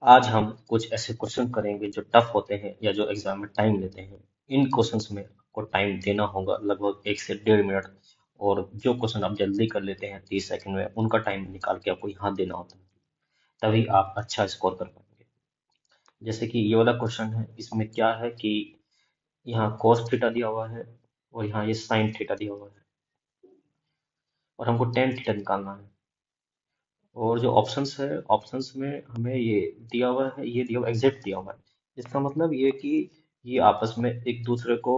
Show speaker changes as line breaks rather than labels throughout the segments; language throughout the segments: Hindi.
आज हम कुछ ऐसे क्वेश्चन करेंगे जो टफ होते हैं या जो एग्जाम में टाइम लेते हैं। इन क्वेश्चंस में आपको टाइम देना होगा लगभग 1 से 1.5 मिनट। और जो क्वेश्चन आप जल्दी कर लेते हैं 30 सेकंड में, उनका टाइम निकाल के आपको यहाँ देना होता है। तभी आप अच्छा स्कोर कर पाएंगे। जैसे कि ये वाला क्वेश्चन है, इसमें क्या है कि यहाँ cos थीटा दिया हुआ है और यहाँ ये sin थीटा दिया हुआ है और हमको tan थीटा निकालना है। और जो ऑप्शंस है, ऑप्शंस में हमें ये दिया हुआ है, ये दिया हुआ एग्जैक्ट दिया हुआ है। इसका मतलब ये कि ये आपस में एक दूसरे को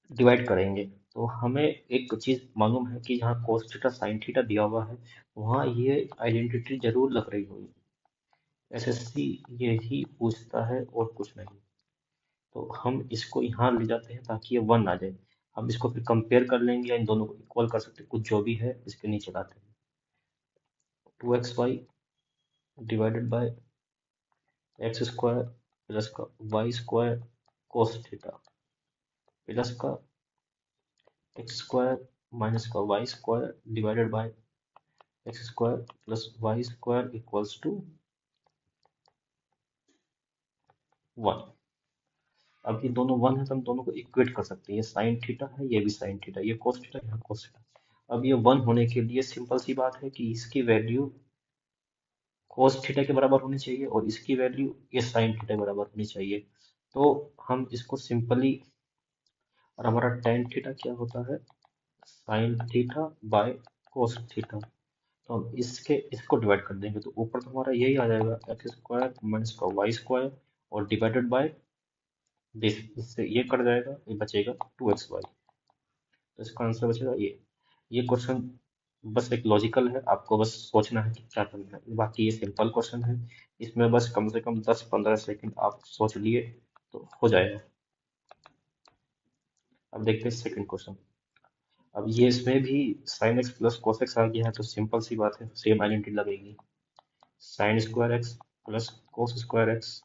डिवाइड करेंगे। तो हमें एक चीज मालूम है कि जहाँ cos थीटा sin थीटा दिया हुआ है, वहाँ ये आइडेंटिटी जरूर लग रही होगी। एसएससी यही पूछता है और कुछ नहीं। तो हम इसको यहाँ ले जाते हैं ताकि ये 1 आ जाए। हम इसको फिर कंपेयर कर लेंगे या इन दोनों को इक्वल कर सकते हैं, कुछ जो भी है इसके नीचे लाते हैं। 2xy divided by x square plus का y square cos theta plus का एक्स स्क्वायर माइनस का y square divided by x square plus y square equals to 1। अब ये दोनों 1 है तो हम दोनों को इक्वेट कर सकते हैं। ये साइन थीटा है, ये भी साइन थीटा, ये कोस थीटा, यहाँ कोस थीटा। अब ये 1 होने के लिए सिंपल सी बात है कि इसकी वैल्यू कोस थीटा के बराबर होनी चाहिए और इसकी वैल्यू ये साइन थीटा के बराबर होनी चाहिए। तो हम इसको सिंपली, और हमारा tan थीटा क्या होता है, sine theta by cos theta. तो हम इसको डिवाइड कर देंगे तो ऊपर तो हमारा यही आ जाएगा, एक्स स्क्वायर माइनस का वाई स्क्वायर और डिवाइडेड बाय दिस। इससे ये कट जाएगा, ये बचेगा 2xy। तो इसका आंसर बचेगा ये क्वेश्चन बस एक लॉजिकल है, आपको बस सोचना है कि क्या करना है। बाकी ये सिंपल क्वेश्चन है, इसमें बस कम से कम 10-15 सेकंड आप सोच लिए तो हो जाएगा। अब देखते हैं सेकंड क्वेश्चन। अब ये इसमें भी sin x plus cos x आ गया है, तो सिंपल सी बात है, सेम आइडेंटिटी लगेगी। साइन स्क्वायर एक्स प्लस कोस स्क्वायर एक्स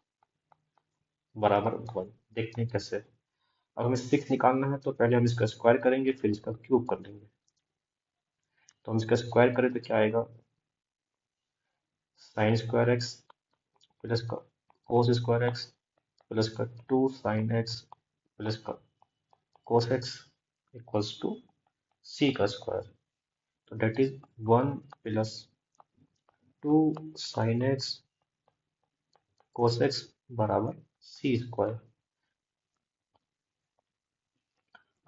बराबर 1। देखते हैं कैसे। अब हमें 6 निकालना है तो पहले हम इसका स्क्वायर करेंगे, फिर इसका क्यूब कर लेंगे। तो हम इसका स्क्वायर करें तो क्या आएगा, साइन स्क्वायर एक्स प्लस का कोस स्क्वायर एक्स प्लस का 2 साइन एक्स प्लस का cos x equals to c का स्क्वायर। तो that is 1 plus 2 sine x cos x बराबर सी स्क्वायर।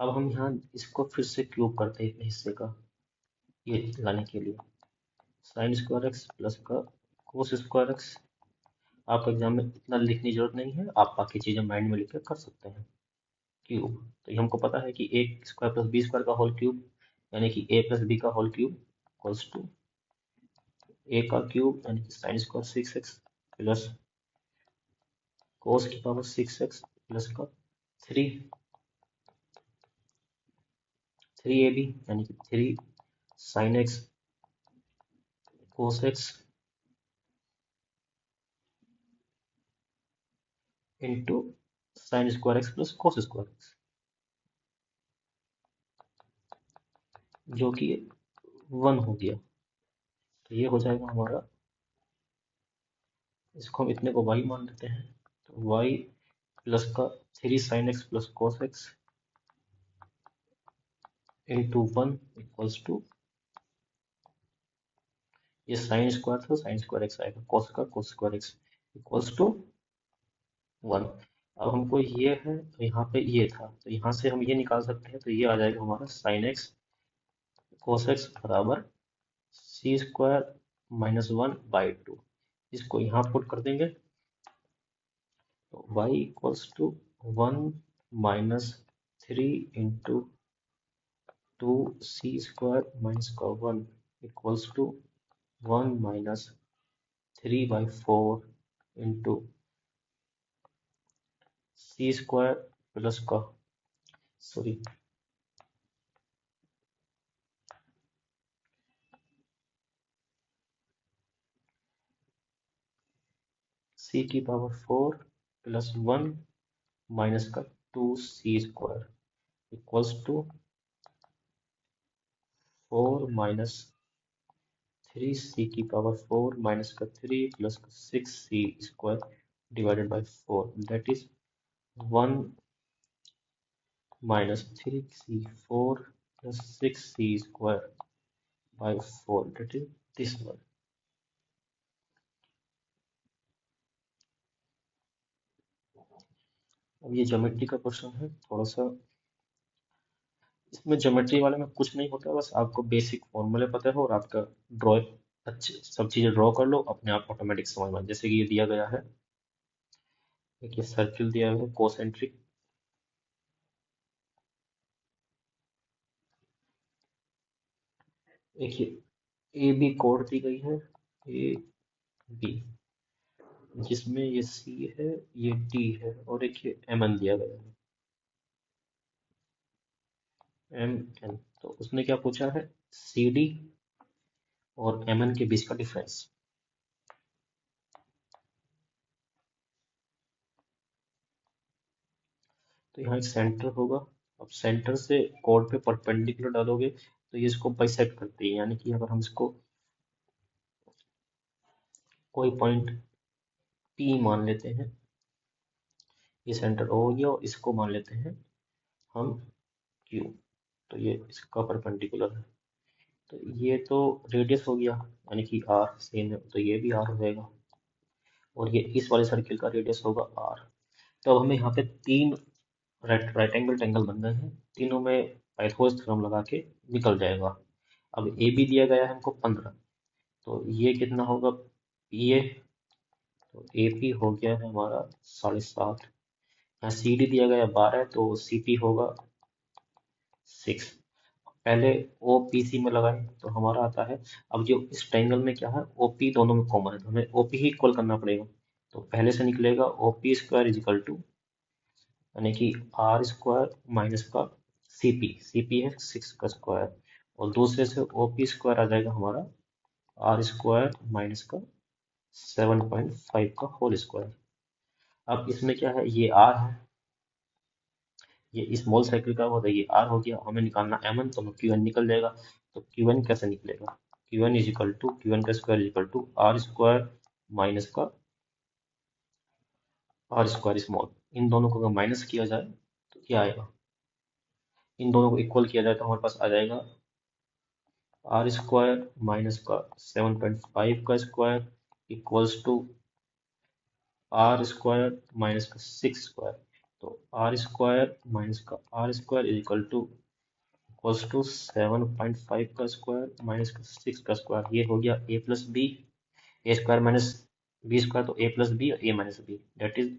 अब हम यहाँ इसको फिर से क्यूब करते हैं इतने हिस्से का, ये लाने के लिए साइन स्क्वायर एक्स प्लस का कोस स्क्वायर एक्स। आपको एग्जाम में इतना लिखने की जरूरत नहीं है, आप बाकी चीजें माइंड में लिख के कर सकते हैं। क्यूब, तो ये हमको पता है कि ए स्क्वायर प्लस बी स्क्वायर का होल क्यूब यानी कि ए प्लस बी का होल क्यूब इक्वल्स टू ए का क्यूब यानी कि sine square 6x plus cos की पावर 6x प्लस का 3ab यानी कि 3 sine x cos x into sine square x plus कोस स्क्वायर एक्स, जो कि 1 हो गया। तो ये हो जाएगा हमारा, इसको हम इतने को y मान लेते हैं। तो y प्लस का 3 sine x plus cos x into 1 equals to, ये साइन स्क्वायर था, साइन स्क्वायर एक्स आएगा, कॉस का cos square x equals to 1। अब हमको ये है तो यहाँ पे ये था, तो यहाँ से हम ये निकाल सकते हैं। तो ये आ जाएगा हमारा साइन एक्स कोस एक्स बराबर सी स्क्वायर -1/2। इसको यहाँ पुट कर देंगे तो y equals to 1 minus 3 into 2c square minus का 1 equals to 1 minus 3/4 into c square plus का, सॉरी, सी की पावर 4 प्लस 1 माइनस का 2c square equals to 4 minus 3c⁴ minus का 3 प्लस का 6c² divided by 4 that is 1 minus 3c4 plus 6c² by 4 that is this one. अब ये ज्योमेट्री का क्वेश्चन है, थोड़ा सा इसमें ज्योमेट्री वाले में कुछ नहीं होता, बस आपको बेसिक फॉर्मूले पता हो और आपका ड्रॉ अच्छे सब चीजें ड्रॉ कर लो, अपने आप ऑटोमेटिक समझ में। जैसे कि ये दिया गया है, एक ये सर्किल दिया गया है कोसेंट्रिक, एक ये ए बी कोड दी गई है, ए बी, जिसमें ये सी है, ये डी है, और एक ये एम एन दिया गया है, एम एन। तो उसने क्या पूछा है, सी डी और एम एन के बीच का डिफरेंस। तो यहाँ एक सेंटर होगा, अब सेंटर से कोड पे परपेंडिकुलर डालोगे तो ये इसको बाइसेक्ट करती है, यानी कि अगर हम इसको कोई पॉइंट P मान लेते हैं, ये सेंटर O हो गया, और इसको मान लेते हैं हम Q, तो ये इसका परपेंडिकुलर है, तो ये तो रेडियस हो गया, यानी कि R सेम है, तो ये भी R हो जाएगा, और ये इस वाले सर्किल का रेडियस होगा R। तो अब हमें यहाँ पे तीन राइट एंगल ट्रायंगल बन गए हैं, तीनों में पाइथागोरस थ्योरम लगा के निकल जाएगा। अब ए बी दिया गया है हमको 15, तो ये कितना होगा ये, तो ए पी हो गया है हमारा 7.5, यहाँ सी डी दिया गया है 12, तो सी पी होगा 6। पहले ओ पी सी में लगाए तो हमारा आता है, अब जो इस ट्रायंगल में क्या है, ओ पी दोनों में कॉमन है, तो हमें ओ पी ही इक्वल करना पड़ेगा। तो पहले से निकलेगा O P square is equal to, यानी कि आर स्क्वायर माइनस का सी पी है 6 का स्क्वायर, और दूसरे से ओ पी स्क्वायर आ जाएगा हमारा आर स्क्वायर माइनस का 7.5 का होल स्क्वायर। अब इसमें क्या है, ये आर है, ये स्मॉल साइकिल का होता है, ये आर हो गया, हमें निकालना एम एन, तो क्यू एन निकल जाएगा। तो क्यू एन कैसे निकलेगा, Q N equal to Q N का square is equal to are square minus का आर स्क्वायर स्मॉल, इन दोनों को अगर माइनस किया जाए तो क्या आएगा, इन दोनों को इक्वल किया जाए तो हमारे पास आ जाएगा आर स्क्वायर माइनस का 7.5 का square equals to are square minus का 6 स्क्वायर। तो आर स्क्वायर माइनस का are square is equal to equals to 7.5 का स्क्वायर माइनस का 6 का स्क्वायर, ये हो गया A plus B, A square minus B square, तो ए प्लस बी और A minus B that is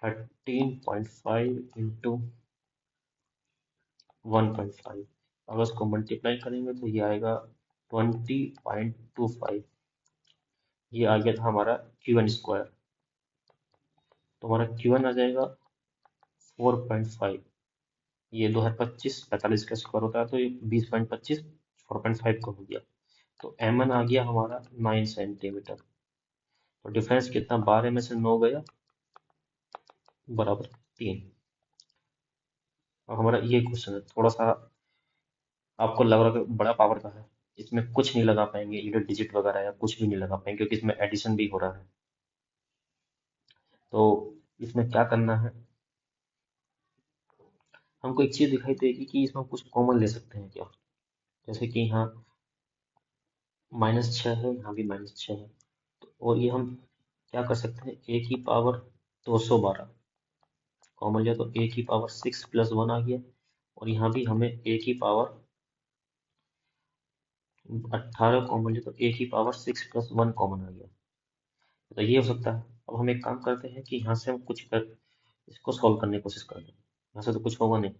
13.5 into 1.5। अगर उसको मल्टीप्लाई करेंगे तो ये आएगा 20.25, ये आ गया था हमारा क्यू एन स्क्वायर। तो हमारा क्यू एन आ जाएगा 4.5, ये 2025 45 का स्क्वायर होता है, तो ये 20.25 4.5 का हो गया। तो एम एन आ गया हमारा 9 सेंटीमीटर। तो डिफरेंस कितना, 12 में से 9 गया बराबर 3। अब हमारा ये क्वेश्चन है, थोड़ा सा आपको लग रहा है कि बड़ा पावर का है, इसमें कुछ नहीं लगा पाएंगे, ये डिजिट वगैरह या कुछ भी नहीं लगा पाएंगे, क्योंकि इसमें एडिशन भी हो रहा है। तो इसमें क्या करना है, हमको एक चीज दिखाई देगी कि इसमें कुछ कॉमन ले सकते हैं क्या, जैसे कि यहाँ -6 है, यहाँ भी -6 है, तो और ये हम क्या कर सकते हैं, a की पावर 212 कॉमन लिया तो a की पावर 6 प्लस 1 आ गया, और यहाँ भी हमें a की पावर 18 कॉमन लिया तो a की पावर 6 प्लस 1 कॉमन आ गया, तो ये हो सकता है। अब हम एक काम करते हैं कि यहाँ से हम कुछ कर इसको सॉल्व करने की कोशिश करते हैं, यहाँ से तो कुछ होगा नहीं,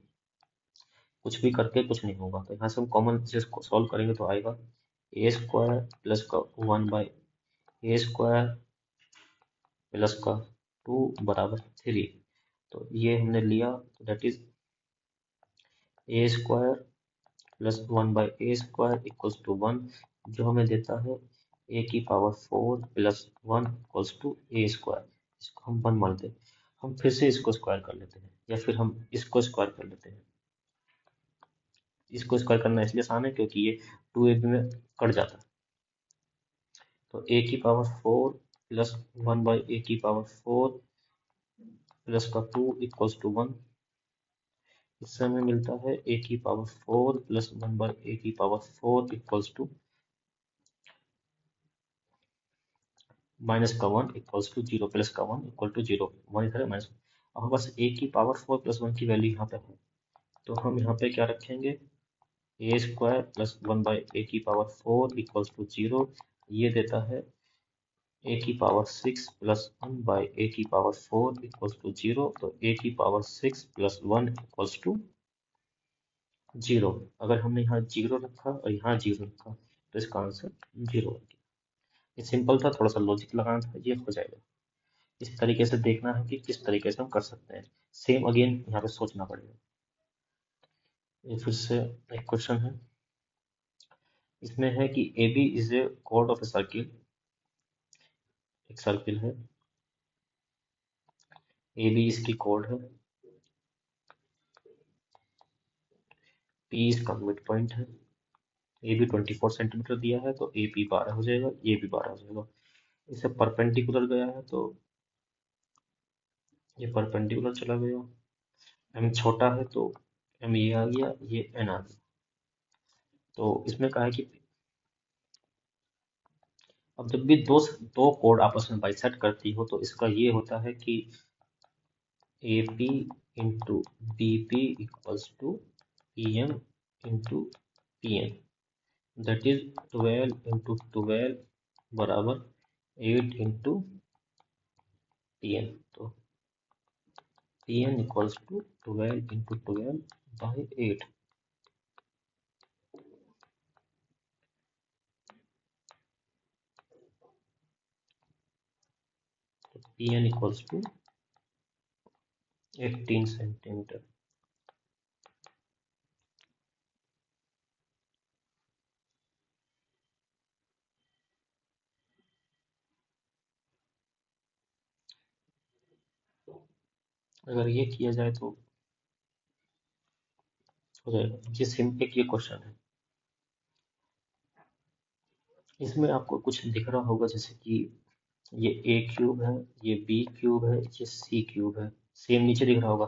कुछ भी करके कुछ नहीं होगा, तो यहाँ से हम कॉमन से इसको सॉल्व करेंगे तो आएगा ए स्क्वायर प्लस का 1 बाई ए स्क्वायर प्लस का 2 बराबर 3। तो ये हमने लिया, तो that is a square plus 1 by a square equals to 1, जो हमें देता है ए की power 4 plus 1 equals to a square. इसको हम 1 मानते हैं, हम फिर से इसको स्क्वायर कर लेते हैं, या फिर हम इसको स्क्वायर कर लेते हैं। इसको स्क्वायर करना इसलिए आसान है क्योंकि ये 2ab में कट जाता है, तो a की पावर 4 प्लस 1/a⁴ प्लस का 2 इक्वल्स टू 1। इससे हमें मिलता है a की power 4 plus 1/a⁴ equals to minus का 1 इक्वल्स टू 0, प्लस का 1 इक्वल टू 0, 1 इधर है माइनस। अब हमारे पास a की पावर 4 प्लस 1 की वैल्यू यहाँ पे है, तो हम यहाँ पे क्या रखेंगे, a² plus 1/a⁴ equals to 0। ये देता है a की power 6 plus 1/a⁴ equals to 0। तो a की पावर 6 प्लस 1 इक्वल्स टू 0। अगर हमने यहाँ 0 रखा और यहाँ 0 रखा तो इसका आंसर 0 हो गया। ये सिंपल था, थोड़ा सा लॉजिक लगाना था, ये हो जाएगा। इस तरीके से देखना है कि किस तरीके से हम कर सकते हैं। सेम अगेन यहाँ पे सोचना पड़ेगा। ये फिर से एक क्वेश्चन है, इसमें है कि A B is a chord of a circle. एक सर्किल है, ए बी इसकी कॉर्ड है, पी इसका मिड पॉइंट है, ए बी 24 सेंटीमीटर दिया है तो ए बी 12 हो जाएगा, ए बी 12 हो जाएगा। इसे परपेंडिकुलर गया है तो ये परपेंडिकुलर चला गया। एम छोटा है तो एम ये आ गया, ये एन आ गया। तो इसमें कहा है कि अब जब भी दो दो कोड आपस में बाइसेक्ट करती हो तो इसका ये होता है कि A P into B P equals to P M into P N, that is 12 into 12 बराबर 8 इंटू टी एन। तो T N equals to 12 into 12/8। P N equals to 18 centimetre. अगर ये किया जाए तो हो जाएगा। ये सिंपल ये क्वेश्चन है, इसमें आपको कुछ दिख रहा होगा जैसे कि ये ए क्यूब है, ये बी क्यूब है, ये सी क्यूब है, सेम नीचे दिख रहा होगा।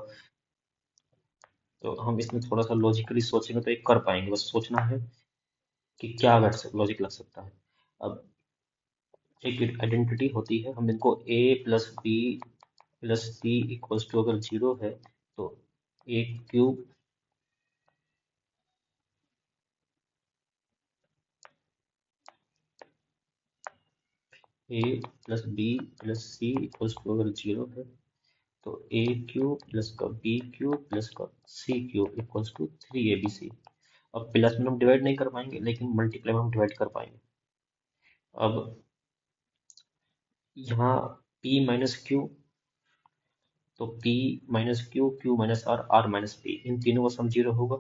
तो हम इसमें थोड़ा सा लॉजिकली सोचेंगे तो एक कर पाएंगे, बस सोचना है कि क्या लॉजिक लग सकता है। अब एक आइडेंटिटी होती है, हम इनको a plus B plus C equals to अगर 0 है तो A cube a plus B plus C equals to अगर 0 है तो a क्यूब प्लस का बी क्यूब प्लस का C cube equals to 3abc। अब प्लस में हम डिवाइड नहीं कर पाएंगे लेकिन मल्टीप्लाई में हम डिवाइड कर पाएंगे। अब यहाँ p माइनस क्यू, तो p minus Q, Q minus R, R minus P, इन तीनों का सम 0 होगा।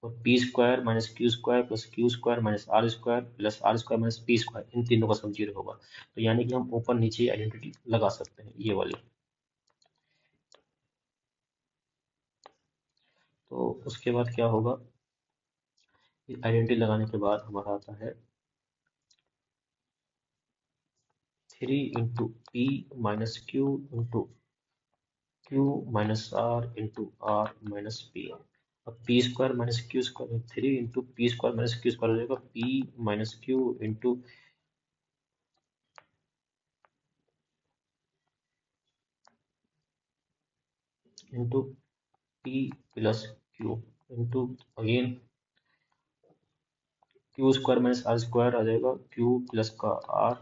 और p² माइनस क्यू² प्लस क्यू² minus r² plus r² minus p², इन तीनों का सम 0 होगा। तो यानी कि हम ऊपर नीचे आइडेंटिटी लगा सकते हैं ये वाली। तो उसके बाद क्या होगा, आइडेंटिटी लगाने के बाद हमारा आता है 3 into P minus Q into Q minus R into R minus P. अब p² माइनस क्यू² 3 इंटू p² माइनस क्यू² हो जाएगा p minus Q into into p plus Q into again क्यू² माइनस r² आ जाएगा, क्यू प्लस का r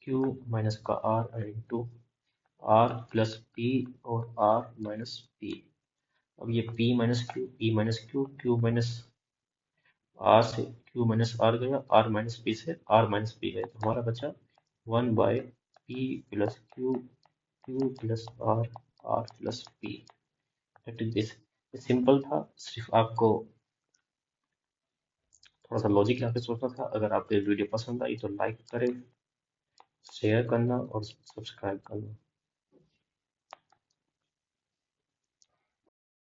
क्यू माइनस का r into r plus p और r माइनस p। अब ये p minus Q, p minus Q, Q minus r से क्यू माइनस r गया, r माइनस p से r माइनस p है, तो हमारा बचा 1/p plus Q, Q plus r, r plus p। That is this. Simple था, सिर्फ आपको थोड़ा सा लॉजिक लगा के सोचना था। अगर आपको ये वीडियो पसंद आई तो लाइक करें, शेयर करना और सब्सक्राइब करना।